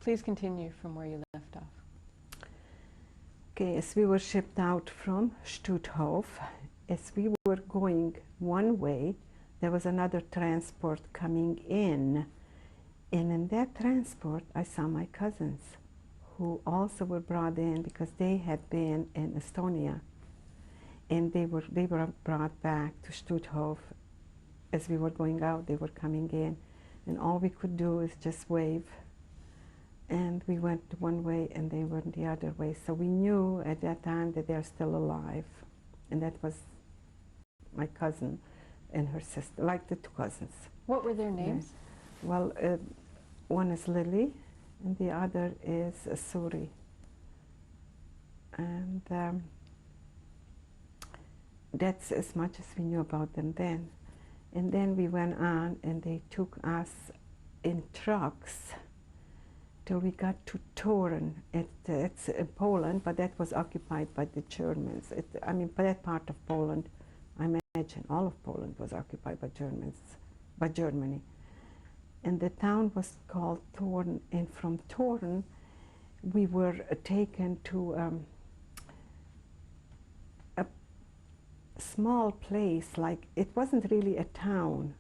Please continue from where you left off. Okay, as we were shipped out from Stutthof, as we were going one way, there was another transport coming in. And in that transport, I saw my cousins, who also were brought in because they had been in Estonia. And they were brought back to Stutthof. As we were going out, they were coming in. And all we could do is just wave. And we went one way and they went the other way. So we knew at that time that they're still alive. And that was my cousin and her sister, like the two cousins. What were their names? Yeah. Well, one is Lily and the other is Suri. And that's as much as we knew about them then. And then we went on and they took us in trucks till we got to Toruń. It's in Poland, but that was occupied by the Germans. I mean, that part of Poland, I imagine all of Poland was occupied by Germans, by Germany. And the town was called Toruń, and from Toruń we were taken to a small place, like it wasn't really a town,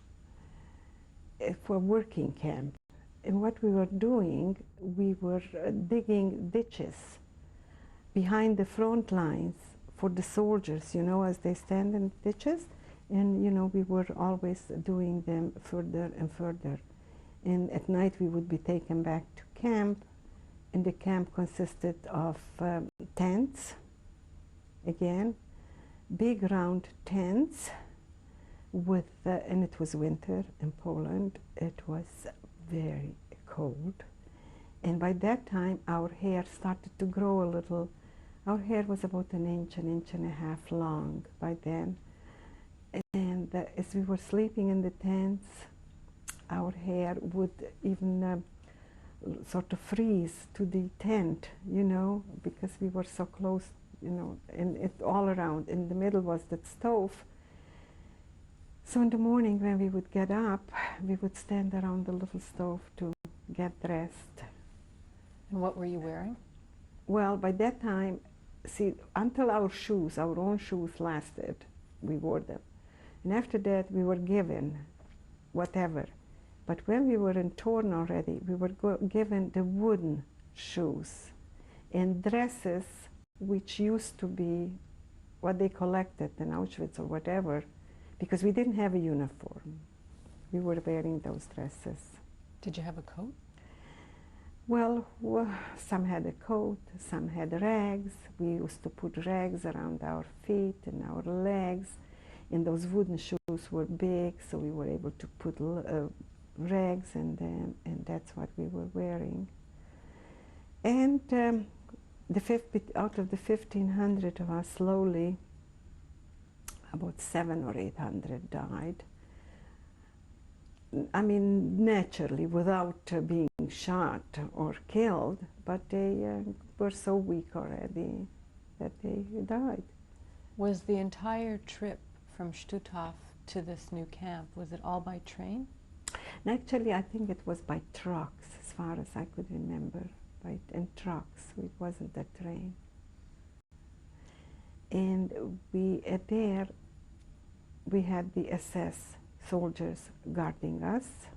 for a working camp. And what we were doing, we were digging ditches behind the front lines for the soldiers, you know, as they stand in ditches. And, you know, we were always doing them further and further. And at night we would be taken back to camp. And the camp consisted of tents, again, big round tents with, and it was winter in Poland. It was very cold, and by that time our hair started to grow a little. Our hair was about an inch and a half long by then, and as we were sleeping in the tents, our hair would even sort of freeze to the tent, you know, because we were so close, you know, and it all around. In the middle was the stove. So in the morning when we would get up, we would stand around the little stove to get dressed. And what were you wearing? Well, by that time, see, until our shoes, our own shoes lasted, we wore them. And after that, we were given whatever. But when we were in Toruń already, we were given the wooden shoes and dresses, which used to be what they collected in Auschwitz or whatever, because we didn't have a uniform. We were wearing those dresses. Did you have a coat? Well, some had a coat, some had rags. We used to put rags around our feet and our legs. And those wooden shoes were big, so we were able to put rags in them, and that's what we were wearing. And out of the 1,500 of us, slowly, about 700 or 800 died. I mean, naturally, without being shot or killed, but they were so weak already that they died. Was the entire trip from Stutthof to this new camp, was it all by train? And actually, I think it was by trucks, as far as I could remember, in trucks. It wasn't a train. And there, we had the SS soldiers guarding us,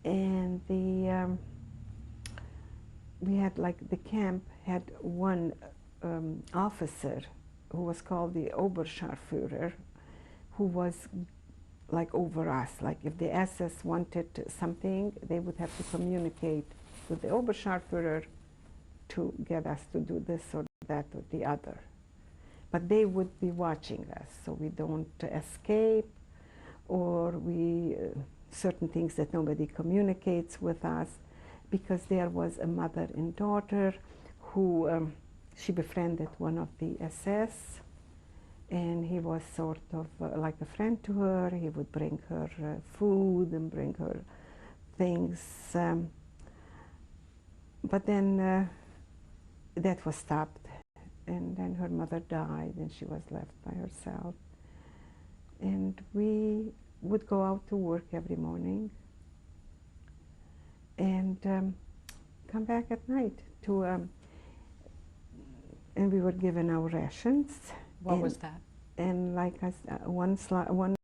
and we had, like, the camp had one officer who was called the Oberscharführer, who was like over us. Like if the SS wanted something, they would have to communicate with the Oberscharführer to get us to do this or that or the other. But they would be watching us, so we don't escape, or certain things that nobody communicates with us, because there was a mother and daughter who, she befriended one of the SS, and he was sort of like a friend to her. He would bring her food and bring her things. But then that was stopped, and then her mother died, and she was left by herself. And we would go out to work every morning, and come back at night to, and we were given our rations. What was that? And like one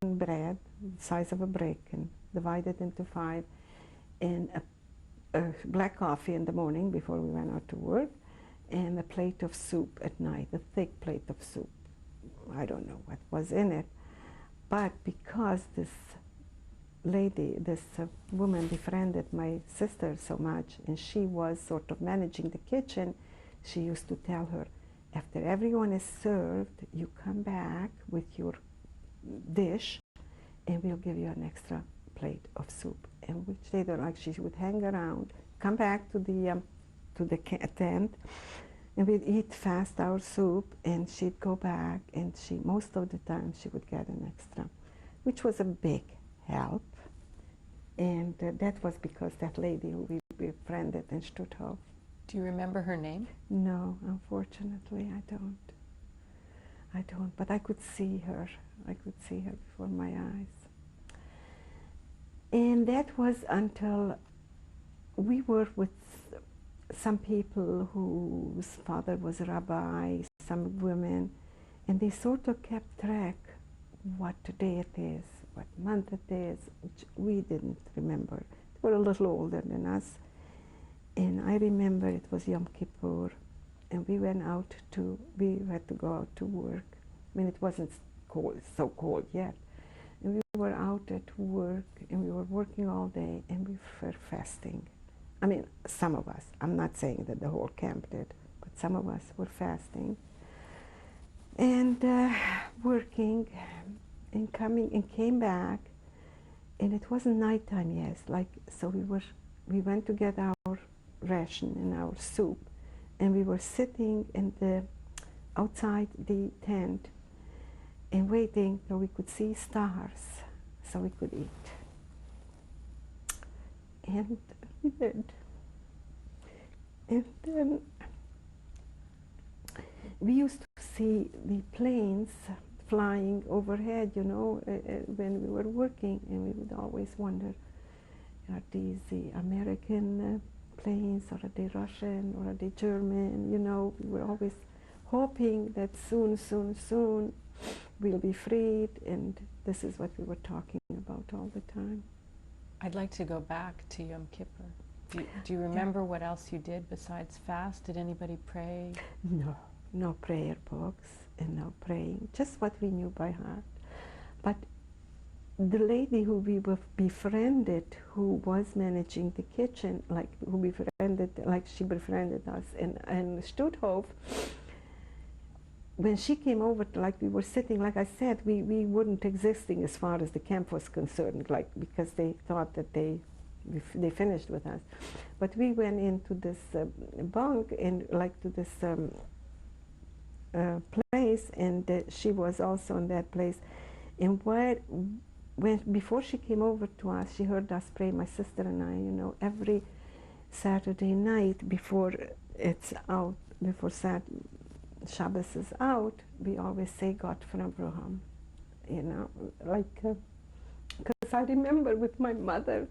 bread, the size of a brick, and divided into 5, and a black coffee in the morning before we went out to work, and a plate of soup at night, a thick plate of soup. I don't know what was in it, but because this lady, this woman befriended my sister so much, and she was sort of managing the kitchen, she used to tell her, after everyone is served, you come back with your dish, and we'll give you an extra plate of soup. And which they don't like, she would hang around, come back to the tent, and we'd eat fast our soup, and she'd go back, and most of the time she would get an extra, which was a big help. And that was because that lady who we befriended in Stutthof. Do you remember her name? No, unfortunately, I don't. But I could see her. I could see her before my eyes. And that was until we were with some people whose father was a rabbi, some women, and they sort of kept track what day it is, what month it is, which we didn't remember. They were a little older than us. And I remember it was Yom Kippur, and we had to go out to work. I mean, it wasn't so cold yet. And we were out at work, and we were working all day, and we were fasting. I mean, some of us, I'm not saying that the whole camp did, but some of us were fasting. And working, and came back, and it wasn't nighttime yet. So we went to get our ration and our soup, and we were sitting outside the tent and waiting till we could see stars so we could eat. And we did. And then we used to see the planes flying overhead, when we were working, and we would always wonder, are these the American planes, or are they Russian, or are they German? We were always hoping that soon we'll be freed, and this is what we were talking about all the time. I'd like to go back to Yom Kippur. Do you remember what else you did besides fast? Did anybody pray? No prayer books and no praying, just what we knew by heart. But the lady who we were befriended, who was managing the kitchen, she befriended us in Stutthof, when she came over, we were sitting, like I said, we weren't existing as far as the camp was concerned, because they thought that they finished with us. But we went into this bunk, and to this place, and she was also in that place. And before she came over to us, she heard us pray, my sister and I, every Saturday night before it's out, before Shabbos is out, we always say God for Abraham, because I remember with my mother,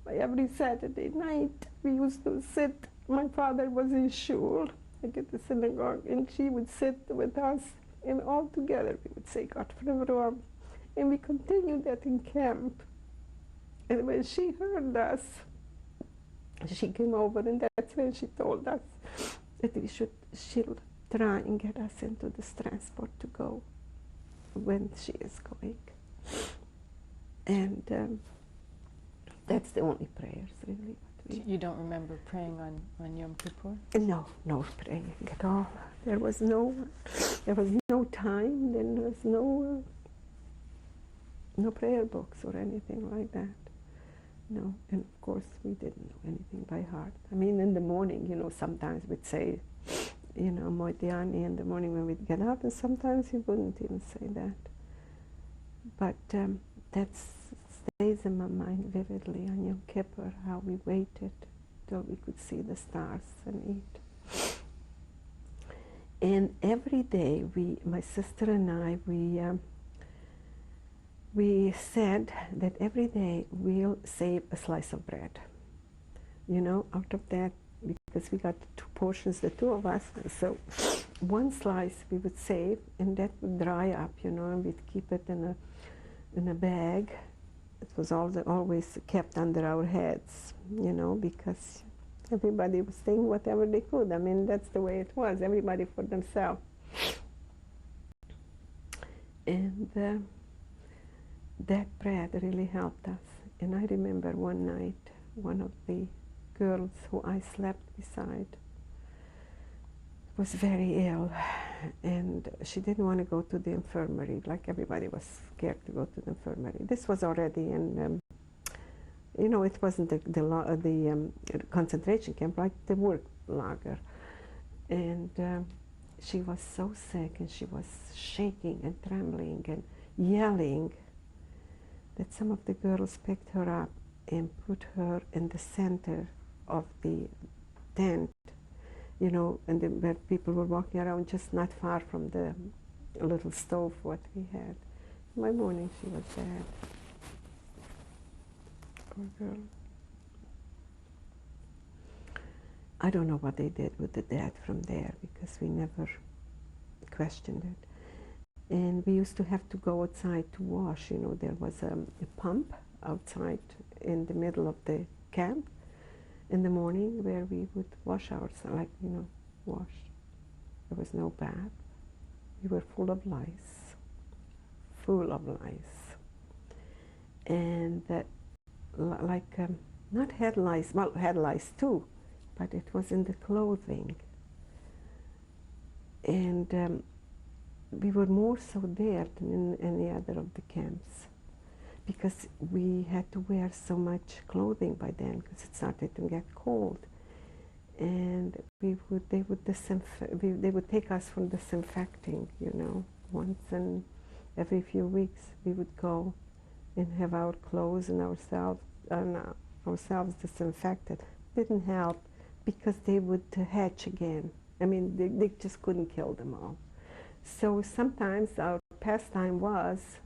every Saturday night we used to sit, my father was in shul, at the synagogue, and she would sit with us, and all together we would say God for Abraham. And we continued that in camp. And when she heard us, she came over, and that's when she told us that she'll try and get us into this transport to go when she is going. And that's the only prayers, really. You don't remember praying on Yom Kippur? No praying at all. There was no time, then there was no prayer books or anything like that. No, and of course we didn't know anything by heart. I mean, in the morning, sometimes we'd say, Moitiani in the morning when we'd get up, and sometimes we wouldn't even say that. But that stays in my mind vividly on Yom Kippur, how we waited till we could see the stars and eat. And every day, my sister and I, we said that every day we'll save a slice of bread. Out of that because we got 2 portions, the 2 of us. So 1 slice we would save, and that would dry up, you know, and we'd keep it in a bag. It was always kept under our heads, you know, because everybody was saying whatever they could. I mean, that's the way it was, everybody for themselves. And that bread really helped us. And I remember one night, one of the girls who I slept beside was very ill, and she didn't want to go to the infirmary, like everybody was scared to go to the infirmary. This was already in, you know, it wasn't the concentration camp, like the work lager. And she was so sick, and she was shaking and trembling and yelling, that some of the girls picked her up and put her in the center of the tent, you know, and where people were walking around, just not far from the little stove what we had. By morning she was dead. Poor girl. I don't know what they did with the dead from there, because we never questioned it. And we used to have to go outside to wash, you know, there was a pump outside in the middle of the camp in the morning where we would wash ourselves, like, you know, wash. There was no bath. We were full of lice, full of lice. And like, not head lice, well, head lice too, but it was in the clothing. And we were more so there than in any other of the camps, because we had to wear so much clothing by then, because it started to get cold. And they would take us for disinfecting, you know. Once in every few weeks we would go and have our clothes and ourselves disinfected. Didn't help, because they would hatch again. I mean, they just couldn't kill them all. So sometimes our pastime was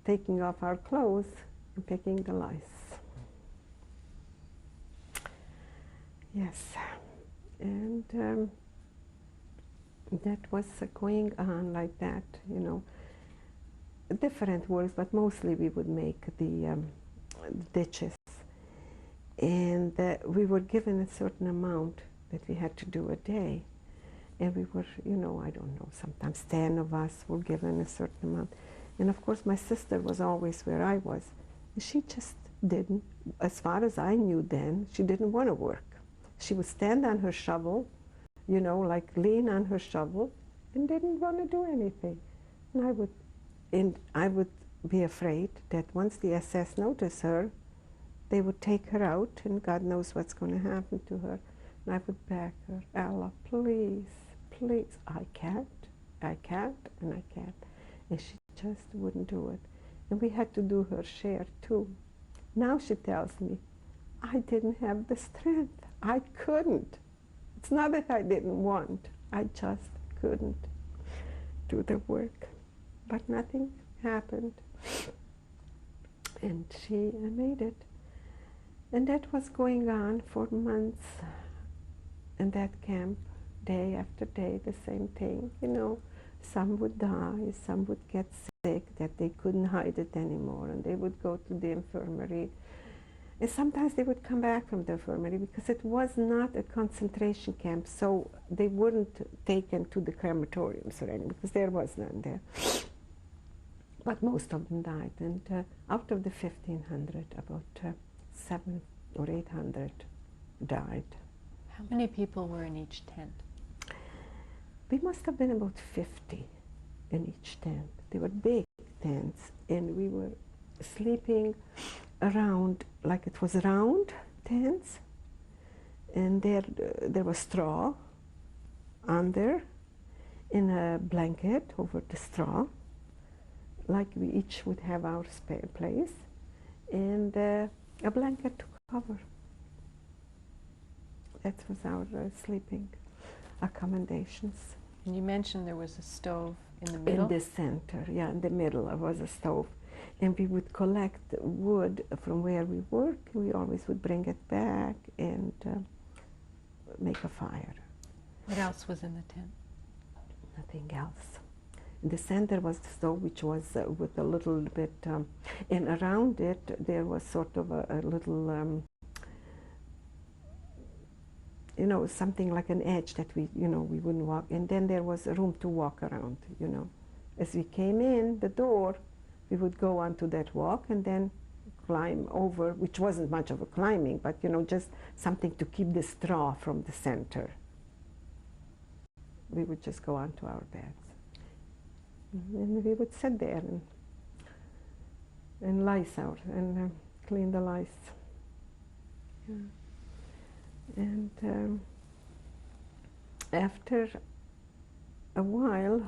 taking off our clothes and picking the lice. Yes, and that was going on like that, you know. Different works, but mostly we would make the ditches. And we were given a certain amount that we had to do a day. And we were, you know, I don't know, sometimes 10 of us were given a certain amount. And of course my sister was always where I was. She just didn't, as far as I knew then, she didn't want to work. She would stand on her shovel, you know, like lean on her shovel, and didn't want to do anything. And I would be afraid that once the SS noticed her, they would take her out, and God knows what's going to happen to her. And I would beg her, Ella, please, please, I can't, and I can't. And she just wouldn't do it. And we had to do her share too. Now she tells me, I didn't have the strength. I couldn't. It's not that I didn't want. I just couldn't do the work. But nothing happened. And she made it. And that was going on for months. In that camp, day after day, the same thing, you know. Some would die, some would get sick, that they couldn't hide it anymore, and they would go to the infirmary. And sometimes they would come back from the infirmary, because it was not a concentration camp, so they weren't taken to the crematoriums or anything, because there was none there. But most of them died, and out of the 1,500, about 700 or 800 died. How many people were in each tent? We must have been about 50 in each tent. They were big tents, and we were sleeping around, like it was round tents, and there was straw under, in a blanket over the straw, like we each would have our spare place, and a blanket to cover. That was our sleeping accommodations. And you mentioned there was a stove in the middle? In the center, yeah, in the middle there was a stove. And we would collect wood from where we work. We always would bring it back and make a fire. What else was in the tent? Nothing else. In the center was the stove, which was with a little bit, and around it there was sort of a little, you know, something like an edge that we, you know, we wouldn't walk. And then there was a room to walk around, you know. As we came in the door, we would go onto that walk and then climb over, which wasn't much of a climbing, but, you know, just something to keep the straw from the center. We would just go onto our beds. And we would sit there and lice out and clean the lice. Yeah. And after a while,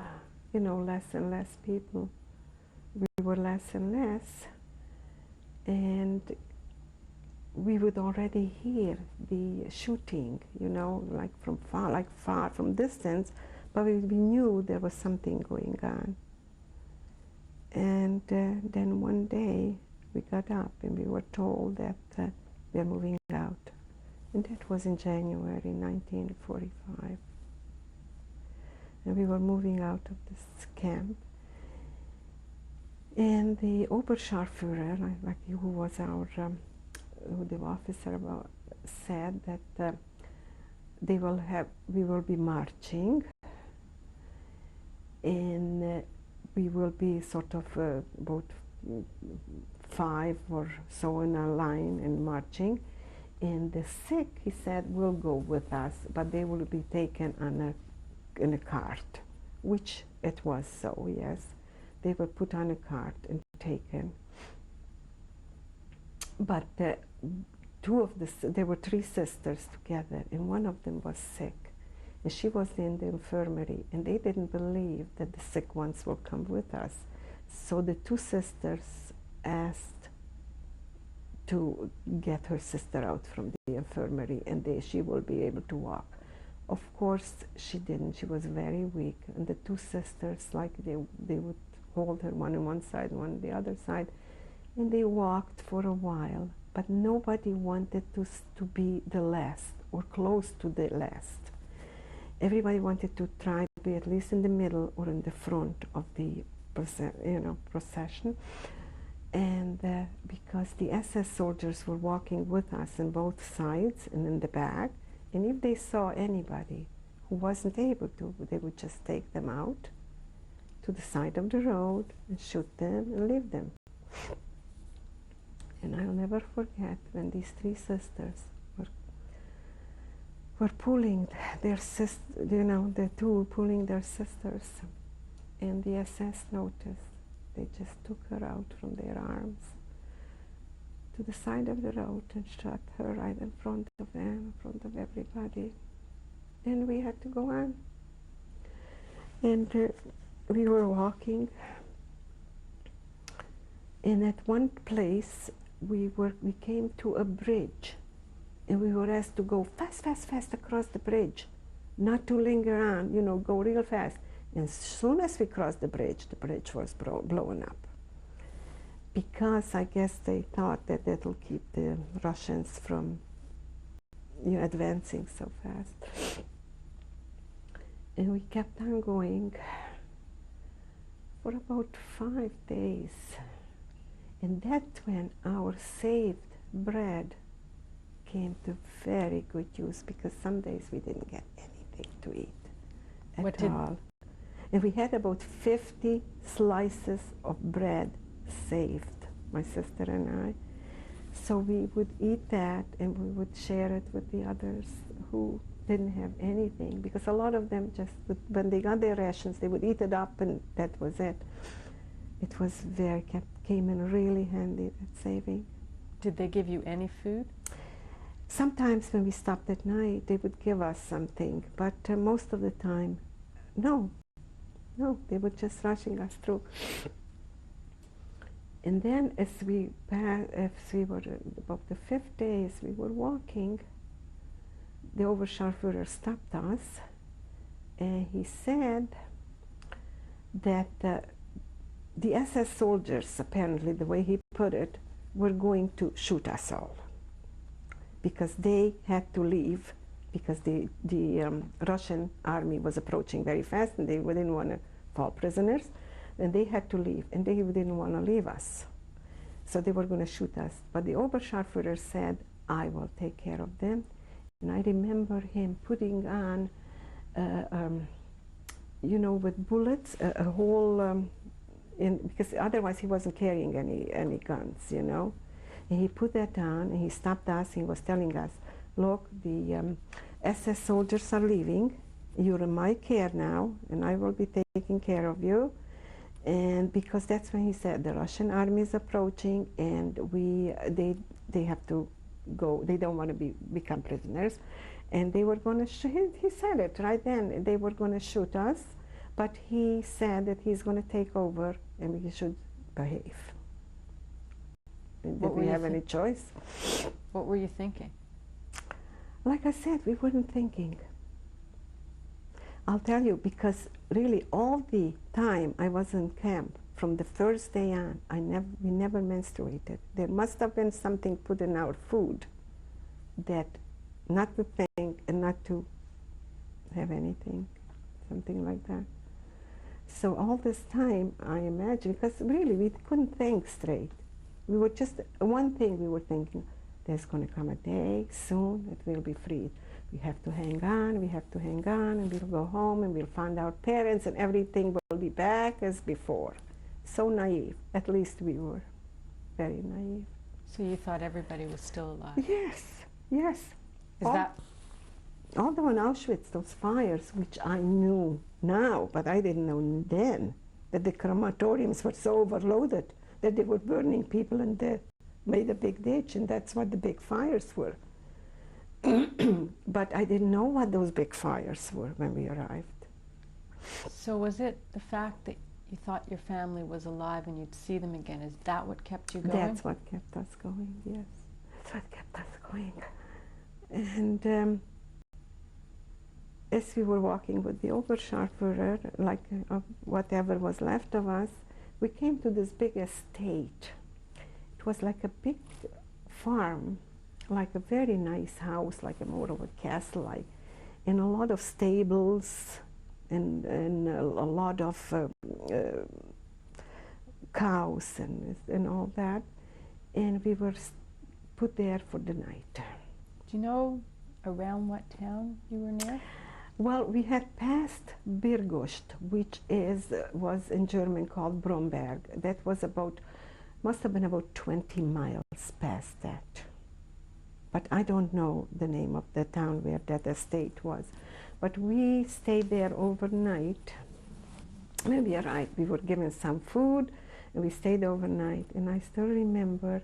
you know, less and less people, we were less and less, and we would already hear the shooting, you know, like from far from distance, but we knew there was something going on. And then one day we got up and we were told that we are moving out. And that was in January 1945. And we were moving out of this camp. And the Oberscharführer, like who was our, who the officer said that we will be marching, and we will be sort of about 5 or so in a line and marching. And the sick, he said, will go with us, but they will be taken in a cart, which it was so, yes. They were put on a cart and taken. But there were 3 sisters together, and one of them was sick. And she was in the infirmary, and they didn't believe that the sick ones will come with us. So the 2 sisters asked to get her sister out from the infirmary, and she will be able to walk. Of course, she didn't. She was very weak, and the 2 sisters, like they would hold her, one on one side, one on the other side, and they walked for a while, but nobody wanted to be the last or close to the last. Everybody wanted to try to be at least in the middle or in the front of the procession. And because the SS soldiers were walking with us on both sides and in the back, and if they saw anybody who wasn't able to, they would just take them out to the side of the road and shoot them and leave them. And I'll never forget when these 3 sisters were pulling their sister, you know, the 2 pulling their sisters, and the SS noticed. They just took her out from their arms to the side of the road and shot her right in front of them, in front of everybody. And we had to go on. And we were walking, and at one place we came to a bridge, and we were asked to go fast, fast, fast across the bridge, not to linger on, you know, go real fast. And as soon as we crossed the bridge was blown up. Because I guess they thought that that'll keep the Russians from, you know, advancing so fast. And we kept on going for about 5 days. And that's when our saved bread came to very good use, because some days we didn't get anything to eat at all. And we had about 50 slices of bread saved, my sister and I. So we would eat that, and we would share it with the others who didn't have anything, because a lot of them just, when they got their rations, they would eat it up, and that was it. It was came in really handy, that saving. Did they give you any food? Sometimes when we stopped at night, they would give us something, but most of the time, no. No, they were just rushing us through. And then as we were about the 5th day, as we were walking, the Oberscharführer stopped us, and he said that the SS soldiers, apparently the way he put it, were going to shoot us all, because they had to leave because the Russian army was approaching very fast, and they didn't want to fall prisoners, and they had to leave, and they didn't want to leave us. So they were going to shoot us. But the Oberscharführer said, I will take care of them. And I remember him putting on, you know, with bullets, a whole, because otherwise he wasn't carrying any guns, you know. And he put that on, and he stopped us. He was telling us, look, the SS soldiers are leaving. You're in my care now, and I will be taking care of you. And because that's when he said the Russian army is approaching, and they have to go. They don't want to become prisoners, and they were going to shoot. He said it right then. They were going to shoot us, but he said that he's going to take over, and we should behave. Did we have any choice? What were you thinking? Like I said, we weren't thinking. I'll tell you, because really all the time I was in camp, from the first day on, we never menstruated. There must have been something put in our food that not to think and not to have anything, something like that. So all this time, I imagine, because really we couldn't think straight. We were just, one thing we were thinking, there's going to come a day soon that we'll be freed. We have to hang on, and we'll go home, and we'll find our parents, and everything will be back as before. So naive. At least we were very naive. So you thought everybody was still alive? Yes, yes. Although in Auschwitz, those fires, which I knew now, but I didn't know then, that the crematoriums were so overloaded that they were burning people and they made a big ditch, and that's what the big fires were. But I didn't know what those big fires were when we arrived. So was it the fact that you thought your family was alive and you'd see them again? Is that what kept you going? That's what kept us going, yes. That's what kept us going. And as we were walking with the Oberscharführer, like whatever was left of us, we came to this big estate. It was like a big farm, like a very nice house, like a more of a castle-like, and a lot of stables, and a lot of cows and all that. And we were put there for the night. Do you know around what town you were near? Well, we had passed Birgust, which was in German called Bromberg. That was must have been about 20 miles past that. But I don't know the name of the town where that estate was. But we stayed there overnight. Maybe you're right, we were given some food, and we stayed overnight. And I still remember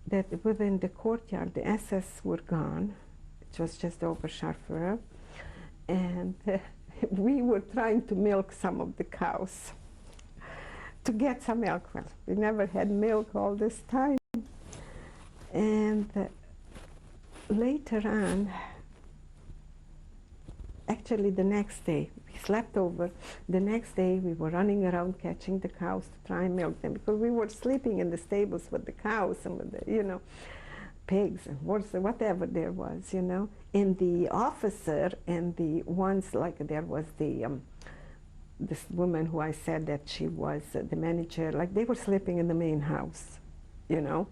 that within the courtyard, the SS were gone. It was just the Oberscharführer. And we were trying to milk some of the cows to get some milk. Well, we never had milk all this time. And later on, actually the next day, we slept over. The next day we were running around catching the cows to try and milk them, because we were sleeping in the stables with the cows and with the, you know, pigs and horses, whatever there was, you know. And the officer and the ones, like there was the this woman who I said that she was the manager, like they were sleeping in the main house, you know.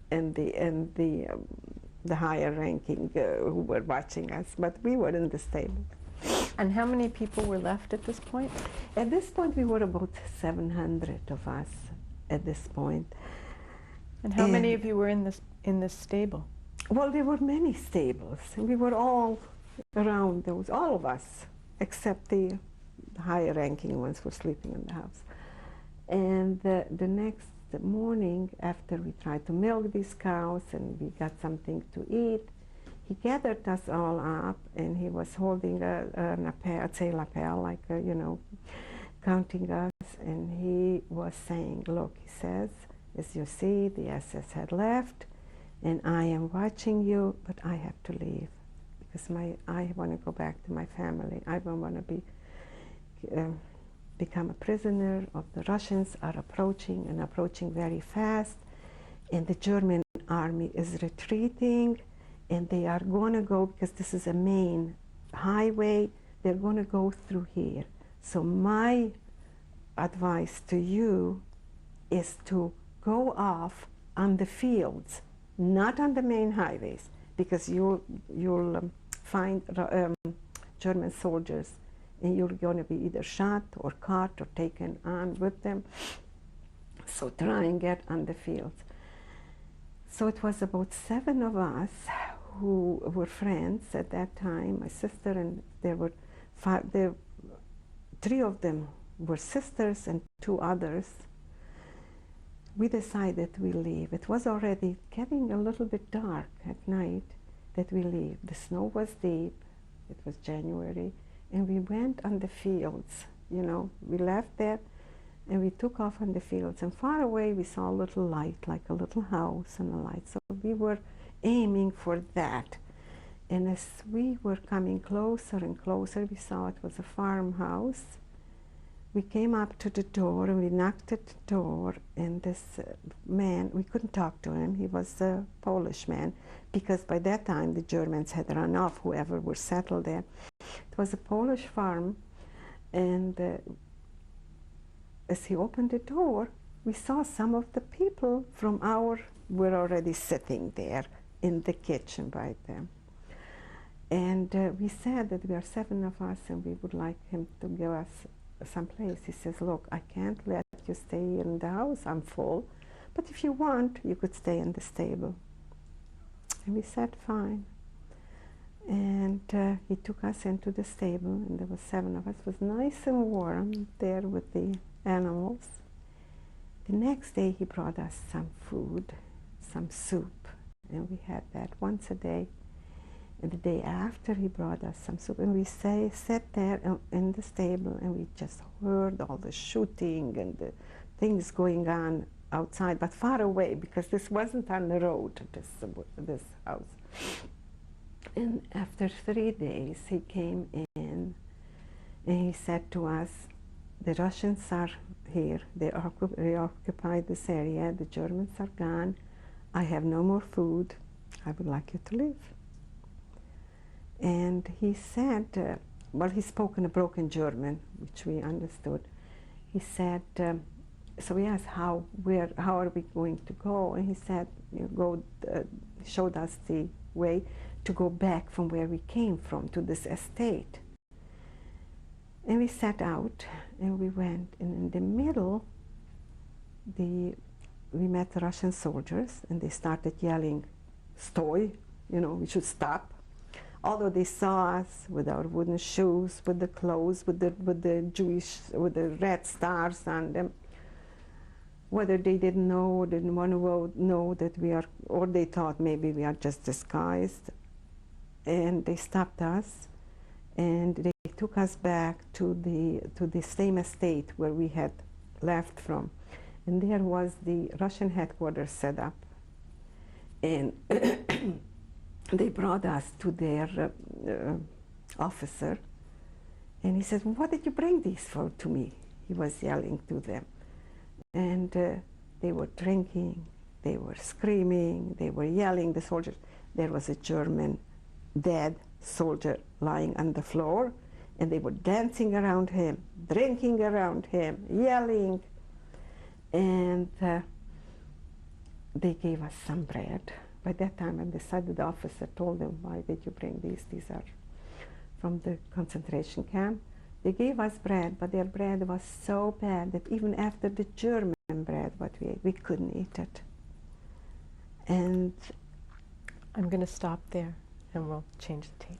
And the higher ranking who were watching us, but we were in the stable. And how many people were left at this point? At this point, we were about 700 of us at this point. And how many of you were in this stable? Well, there were many stables, and we were all around those, all of us, except the higher ranking ones were sleeping in the house. And the next morning, after we tried to milk these cows and we got something to eat, he gathered us all up, and he was holding a lapel, like you know, counting us, and he was saying, look, he says, as you see, the SS had left, and I am watching you, but I have to leave, because I want to go back to my family. I don't want to become a prisoner of the Russians are approaching, and approaching very fast, and the German army is retreating, and they are going to go, because this is a main highway, they're going to go through here. So my advice to you is to go off on the fields, not on the main highways, because you'll find German soldiers, and you're going to be either shot or caught or taken on with them. So try and get on the fields. So it was about 7 of us who were friends at that time, my sister, and there were 3 of them were sisters and 2 others. We decided we leave. It was already getting a little bit dark at night that we leave. The snow was deep, it was January, and we went on the fields, you know. We left there and we took off on the fields, and far away we saw a little light, like a little house and a light. So we were aiming for that. And as we were coming closer and closer, we saw it was a farmhouse. We came up to the door and we knocked at the door, and this man, we couldn't talk to him. He was a Polish man, because by that time the Germans had run off, whoever were settled there. It was a Polish farm, and as he opened the door, we saw some of the people from were already sitting there in the kitchen by them. And we said that we are 7 of us and we would like him to give us some place. He says, look, I can't let you stay in the house, I'm full, but if you want, you could stay in the stable. And we said, fine. And he took us into the stable, and there were 7 of us. It was nice and warm there with the animals. The next day he brought us some food, some soup, and we had that once a day. And the day after he brought us some soup, and we sat there in the stable, and we just heard all the shooting and the things going on outside, but far away, because this wasn't on the road, this house. And after 3 days he came in and he said to us, the Russians are here, they occupied this area, the Germans are gone, I have no more food, I would like you to leave. And he said, well, he spoke in a broken German, which we understood. He said, so we asked, how are we going to go? And he said, showed us the way to go back from where we came from to this estate. And we set out and we went, and in the middle, we met the Russian soldiers, and they started yelling, "Stoy," you know, we should stop. Although they saw us with our wooden shoes, with the clothes, with the red stars on them, whether they didn't know or didn't want to know that we are, or they thought maybe we are just disguised, and they stopped us, and they took us back to the same estate where we had left from, and there was the Russian headquarters set up, and they brought us to their officer, and he says, "What did you bring these for to me?" He was yelling to them. And they were drinking, they were screaming, they were yelling, the soldiers. There was a German dead soldier lying on the floor, and they were dancing around him, drinking around him, yelling. And they gave us some bread. By that time, I decided, the officer told them, "Why did you bring these? These are from the concentration camp." They gave us bread, but their bread was so bad that even after the German bread, what we ate, we couldn't eat it. And I'm going to stop there, and we'll change the tape.